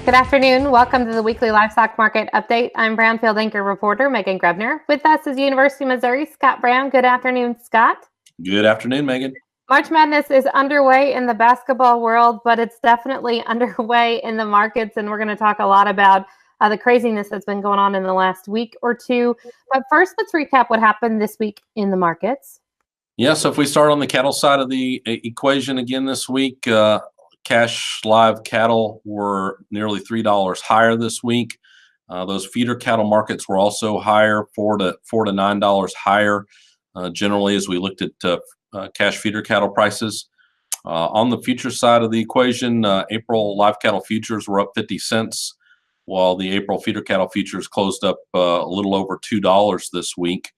Good afternoon. Welcome to the Weekly Livestock Market Update. I'm Brownfield anchor reporter Megan Grebner. With us is University of Missouri, Scott Brown. Good afternoon, Scott. Good afternoon, Megan. March Madness is underway in the basketball world, but it's definitely underway in the markets, and we're going to talk a lot about the craziness that's been going on in the last week or two. But first, let's recap what happened this week in the markets. Yeah, so if we start on the cattle side of the equation again this week, cash live cattle were nearly $3 higher this week. Those feeder cattle markets were also higher, $4 to $9 higher. Generally, as we looked at cash feeder cattle prices. On the future side of the equation, April live cattle futures were up 50 cents, while the April feeder cattle futures closed up a little over $2 this week.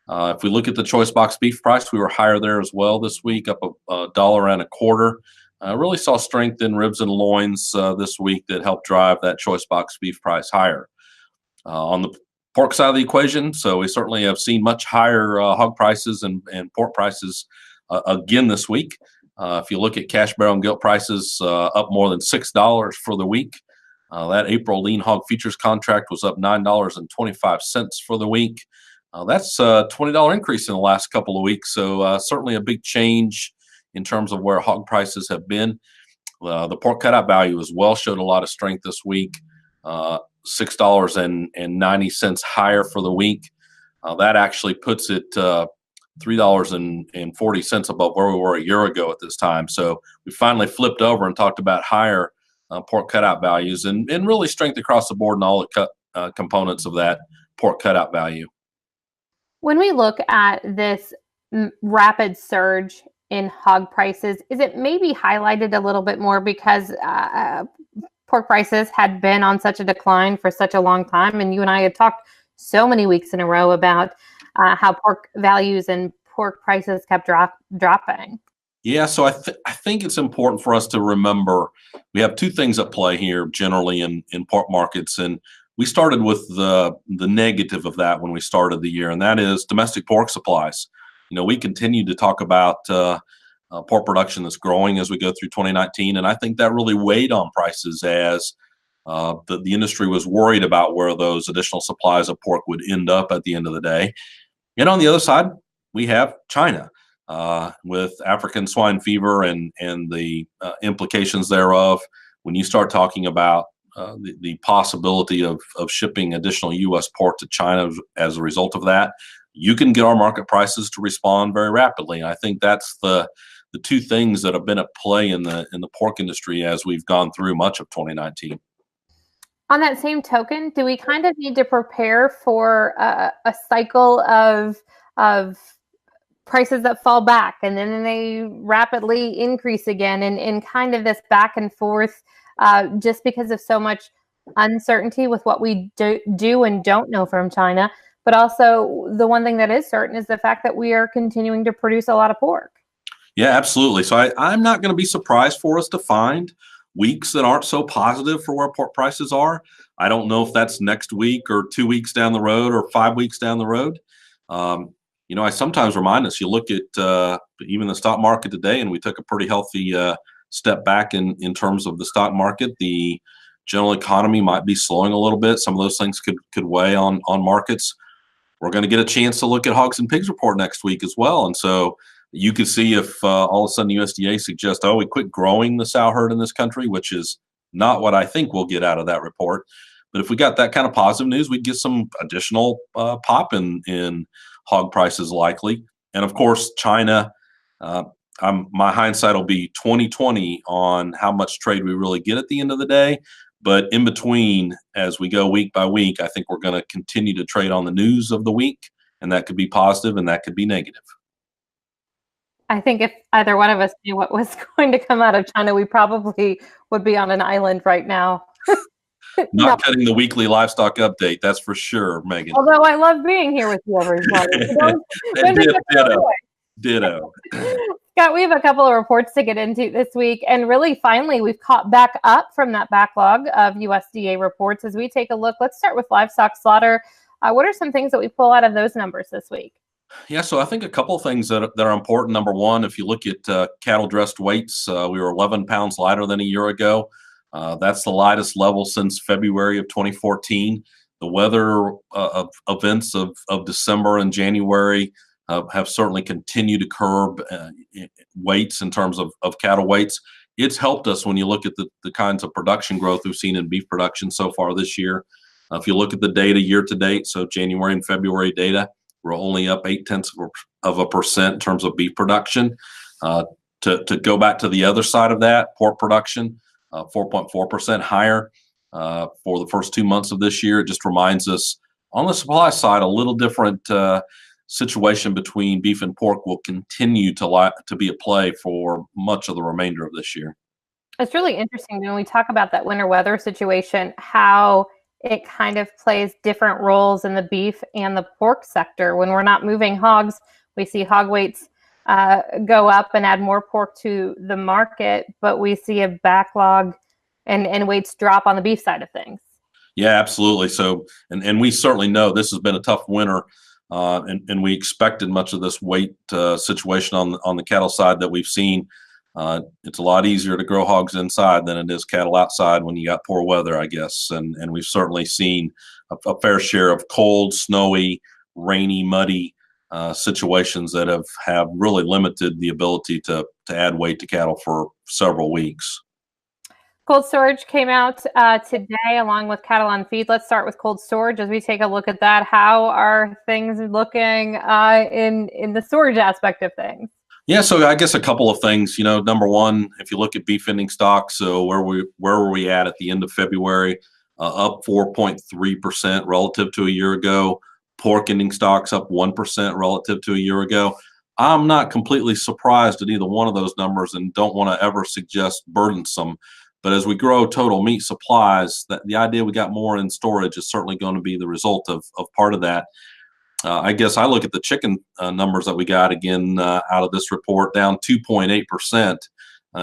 If we look at the choice box beef price, we were higher there as well this week, up $1.25. Really saw strength in ribs and loins this week that helped drive that choice box beef price higher. On the pork side of the equation, so we certainly have seen much higher hog prices and pork prices again this week. If you look at cash barrow and gilt prices, up more than $6 for the week. That April lean hog futures contract was up $9.25 for the week. That's a $20 increase in the last couple of weeks, so certainly a big change in terms of where hog prices have been. The pork cutout value as well showed a lot of strength this week, $6.90 higher for the week. That actually puts it $3.40 above where we were a year ago at this time. So we finally flipped over and talked about higher pork cutout values and really strength across the board in all the components of that pork cutout value. When we look at this rapid surge in hog prices, is it maybe highlighted a little bit more because pork prices had been on such a decline for such a long time? And you and I had talked so many weeks in a row about how pork values and pork prices kept dropping. Yeah, so I think it's important for us to remember we have two things at play here generally in pork markets. And we started with the negative of that when we started the year, and that is domestic pork supplies. You know, we continue to talk about pork production that's growing as we go through 2019, and I think that really weighed on prices as the industry was worried about where those additional supplies of pork would end up at the end of the day. And on the other side, we have China with African swine fever and the implications thereof. When you start talking about the possibility of shipping additional U.S. pork to China as a result of that, you can get our market prices to respond very rapidly. And I think that's the two things that have been at play in the pork industry as we've gone through much of 2019. On that same token, do we kind of need to prepare for a cycle of prices that fall back and then they rapidly increase again and kind of this back and forth just because of so much uncertainty with what we do and don't know from China? But also the one thing that is certain is the fact that we are continuing to produce a lot of pork. Yeah, absolutely. So I'm not going to be surprised for us to find weeks that aren't so positive for where pork prices are. I don't know if that's next week or 2 weeks down the road or 5 weeks down the road. You know, I sometimes remind us, you look at even the stock market today, and we took a pretty healthy step back in terms of the stock market. The general economy might be slowing a little bit. Some of those things could weigh on markets. We're going to get a chance to look at hogs and pigs report next week as well. And so you could see if all of a sudden USDA suggests, we quit growing the sow herd in this country, which is not what I think we'll get out of that report. But if we got that kind of positive news, we'd get some additional pop in hog prices likely. And of course, China, my hindsight will be 2020 on how much trade we really get at the end of the day. But in between, as we go week by week, I think we're going to continue to trade on the news of the week, and that could be positive and that could be negative. I think if either one of us knew what was going to come out of China, we probably would be on an island right now. Not cutting the weekly livestock update, that's for sure, Megan. Although I love being here with you every Friday. Ditto. Scott, we have a couple of reports to get into this week, and really finally we've caught back up from that backlog of USDA reports. As we take a look, let's start with livestock slaughter. What are some things that we pull out of those numbers this week? Yeah, so I think a couple of things that are important. Number one, if you look at cattle dressed weights, we were 11 pounds lighter than a year ago. That's the lightest level since February of 2014. The weather events of December and January have certainly continued to curb weights in terms of cattle weights. It's helped us when you look at the kinds of production growth we've seen in beef production so far this year. If you look at the data year to date, so January and February data, we're only up 0.8% in terms of beef production. To go back to the other side of that, pork production, 4.4% higher for the first 2 months of this year. It just reminds us on the supply side, a little different situation between beef and pork will continue to be at play for much of the remainder of this year. It's really interesting when we talk about that winter weather situation, how it kind of plays different roles in the beef and the pork sector. When we're not moving hogs, we see hog weights go up and add more pork to the market, but we see a backlog and weights drop on the beef side of things. Yeah, absolutely. So, and we certainly know this has been a tough winter, and we expected much of this weight situation on the cattle side that we've seen. It's a lot easier to grow hogs inside than it is cattle outside when you got poor weather, I guess. And we've certainly seen a fair share of cold, snowy, rainy, muddy situations that have really limited the ability to add weight to cattle for several weeks. Cold storage came out today along with cattle on feed. Let's start with cold storage as we take a look at that. How are things looking in the storage aspect of things? Yeah, so I guess a couple of things. Number one, if you look at beef ending stocks, so where were we at the end of February? Up 4.3% relative to a year ago. Pork ending stocks up 1% relative to a year ago. I'm not completely surprised at either one of those numbers and don't want to ever suggest burdensome. But as we grow total meat supplies, the idea we got more in storage is certainly going to be the result of part of that. I guess I look at the chicken numbers that we got again out of this report, down 2.8%.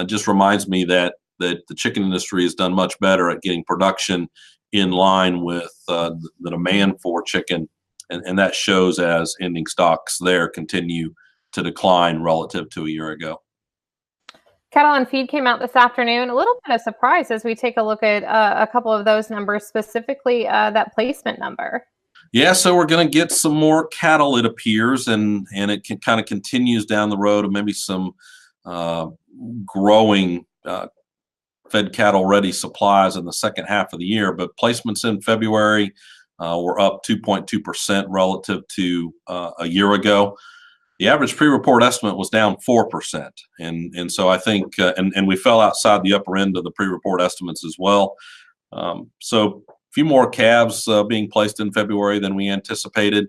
Just reminds me that the chicken industry has done much better at getting production in line with the demand for chicken, and that shows as ending stocks there continue to decline relative to a year ago. Cattle on feed came out this afternoon. A little bit of surprise as we take a look at a couple of those numbers, specifically that placement number. Yeah, so we're going to get some more cattle, it appears, and it kind of continues down the road of maybe some growing fed cattle ready supplies in the second half of the year. But placements in February were up 2.2% relative to a year ago. The average pre-report estimate was down 4%, and so I think and we fell outside the upper end of the pre-report estimates as well. So a few more calves being placed in February than we anticipated.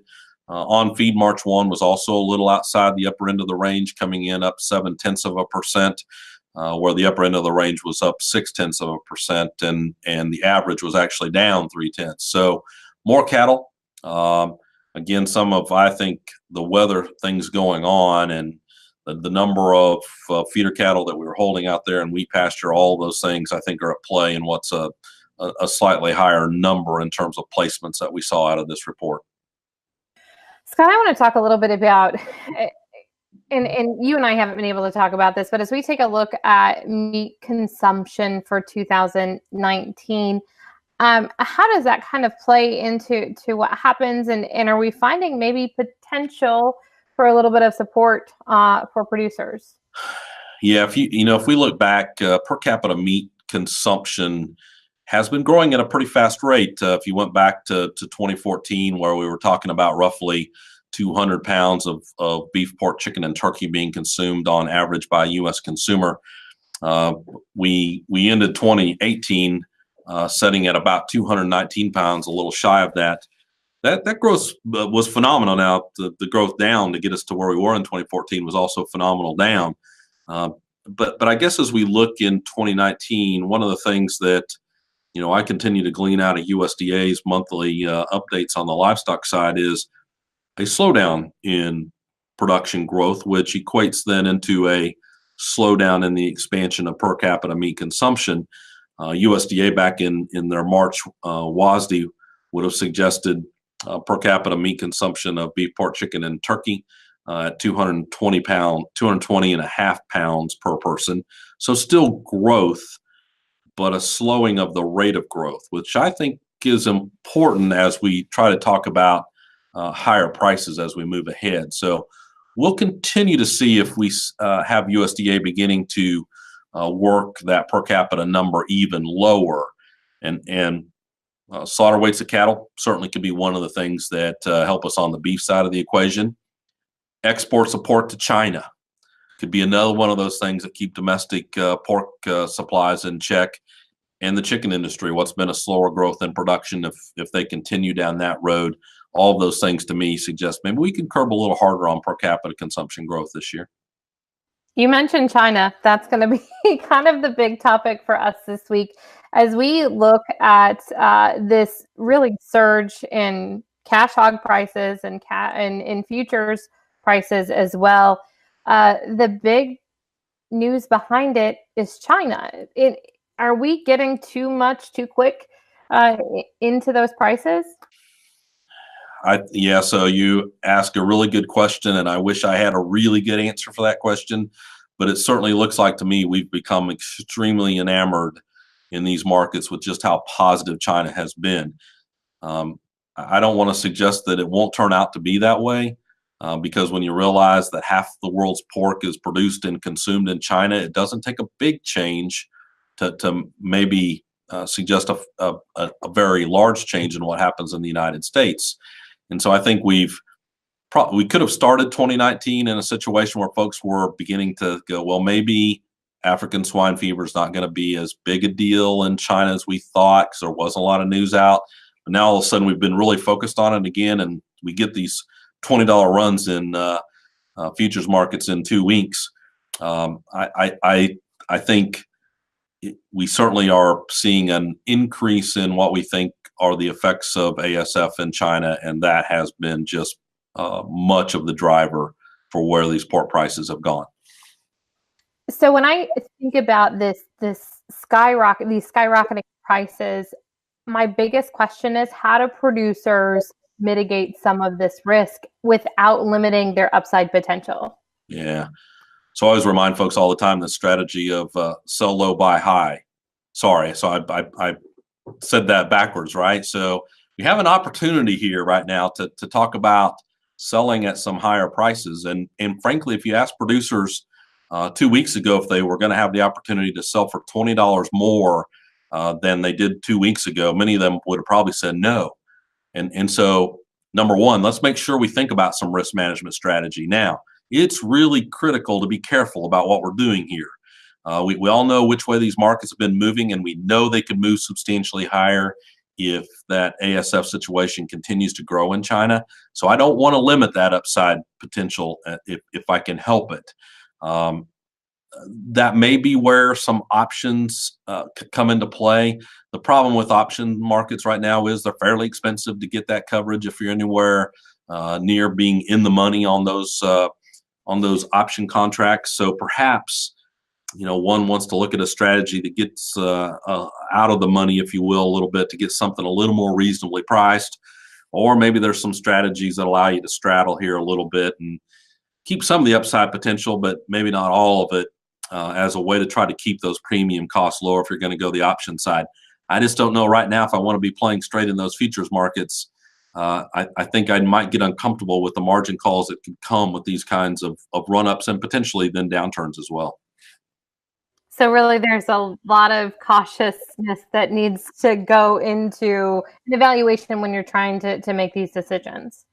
On feed, March 1 was also a little outside the upper end of the range, coming in up 0.7%, where the upper end of the range was up 0.6%, and the average was actually down 0.3. So more cattle. Again, some of, I think, the weather things going on and the number of feeder cattle that we were holding out there in wheat pasture, all those things I think are at play in what's a slightly higher number in terms of placements that we saw out of this report. Scott, I want to talk a little bit about, and you and I haven't been able to talk about this, but as we take a look at meat consumption for 2019, how does that kind of play into what happens, and are we finding maybe potential for a little bit of support for producers? Yeah, if we look back, per capita meat consumption has been growing at a pretty fast rate. If you went back to 2014, where we were talking about roughly 200 pounds of beef, pork, chicken, and turkey being consumed on average by a U.S. consumer, we ended 2018 setting at about 219 pounds, a little shy of that. That growth was phenomenal. Now, the growth down to get us to where we were in 2014 was also phenomenal down. But I guess as we look in 2019, one of the things that I continue to glean out of USDA's monthly updates on the livestock side is a slowdown in production growth, which equates then into a slowdown in the expansion of per capita meat consumption. USDA back in their March WASDE would have suggested per capita meat consumption of beef, pork, chicken, and turkey at 220 and a half pounds per person. So still growth, but a slowing of the rate of growth, which I think is important as we try to talk about higher prices as we move ahead. So we'll continue to see if we have USDA beginning to work that per capita number even lower. And slaughter weights of cattle certainly could be one of the things that help us on the beef side of the equation. Export support to China could be another one of those things that keep domestic pork supplies in check. And the chicken industry, what's been a slower growth in production, if they continue down that road, all of those things to me suggest maybe we can curb a little harder on per capita consumption growth this year. You mentioned China. That's going to be kind of the big topic for us this week as we look at this really surge in cash hog prices and in futures prices as well. The big news behind it is China. Are we getting too much too quick into those prices? Yeah, so you ask a really good question, and I wish I had a really good answer for that question, but it certainly looks like to me we've become extremely enamored in these markets with just how positive China has been. I don't want to suggest that it won't turn out to be that way, because when you realize that half the world's pork is produced and consumed in China, it doesn't take a big change to maybe suggest a very large change in what happens in the United States. And so I think we could have started 2019 in a situation where folks were beginning to go, well, maybe African swine fever is not going to be as big a deal in China as we thought, because there wasn't a lot of news out. But now all of a sudden we've been really focused on it again, and we get these $20 runs in futures markets in 2 weeks. I think we certainly are seeing an increase in what we think are the effects of ASF in China, and that has been just much of the driver for where these pork prices have gone. So when I think about these skyrocketing prices, my biggest question is, how do producers mitigate some of this risk without limiting their upside potential? Yeah. So I always remind folks all the time the strategy of sell low, buy high. Sorry, so I said that backwards, right? So we have an opportunity here right now to talk about selling at some higher prices. And frankly, if you ask producers 2 weeks ago if they were going to have the opportunity to sell for $20 more than they did 2 weeks ago, many of them would have probably said no. And so, number one, let's make sure we think about some risk management strategy. Now, it's really critical to be careful about what we're doing here. We all know which way these markets have been moving, and we know they could move substantially higher if that ASF situation continues to grow in China. So I don't want to limit that upside potential if I can help it. That may be where some options come into play. The problem with option markets right now is they're fairly expensive to get that coverage if you're anywhere near being in the money on those option contracts. So perhaps, one wants to look at a strategy that gets out of the money, if you will, a little bit, to get something a little more reasonably priced. Or maybe there's some strategies that allow you to straddle here a little bit and keep some of the upside potential, but maybe not all of it, as a way to try to keep those premium costs lower if you're going to go the option side. I just don't know right now if I want to be playing straight in those futures markets. I think I might get uncomfortable with the margin calls that could come with these kinds of run-ups and potentially then downturns as well. So really there's a lot of cautiousness that needs to go into an evaluation when you're trying to make these decisions.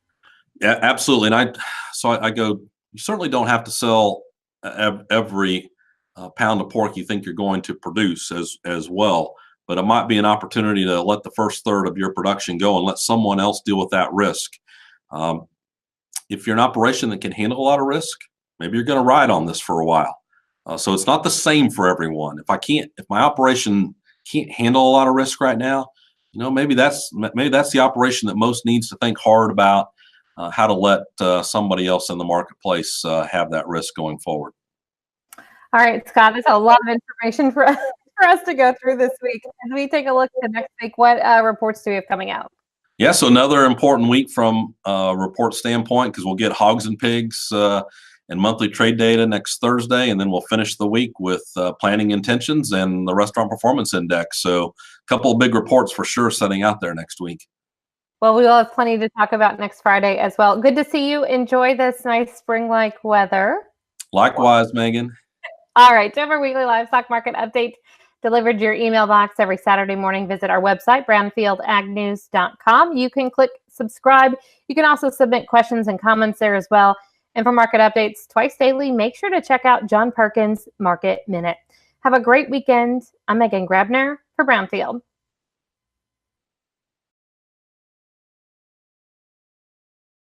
Yeah, absolutely. And I go, you certainly don't have to sell every pound of pork you think you're going to produce as well. But it might be an opportunity to let the first third of your production go and let someone else deal with that risk. If you're an operation that can handle a lot of risk, maybe you're going to ride on this for a while. So it's not the same for everyone. If my operation can't handle a lot of risk right now, maybe that's the operation that most needs to think hard about how to let somebody else in the marketplace have that risk going forward. All right, Scott, that's a lot of information for us to go through this week. As we take a look at next week, what reports do we have coming out? Yeah, so another important week from a report standpoint, because we'll get hogs and pigs and monthly trade data next Thursday, and then we'll finish the week with planning intentions and the restaurant performance index. So a couple of big reports for sure setting out there next week. Well, we will have plenty to talk about next Friday as well. Good to see you. Enjoy this nice spring-like weather. Likewise, Megan. All right, Denver Weekly Livestock Market Update delivered to your email box every Saturday morning. Visit our website, brownfieldagnews.com. You can click subscribe. You can also submit questions and comments there as well. And for market updates twice daily, make sure to check out John Perkins' Market Minute. Have a great weekend. I'm Megan Grabner for Brownfield.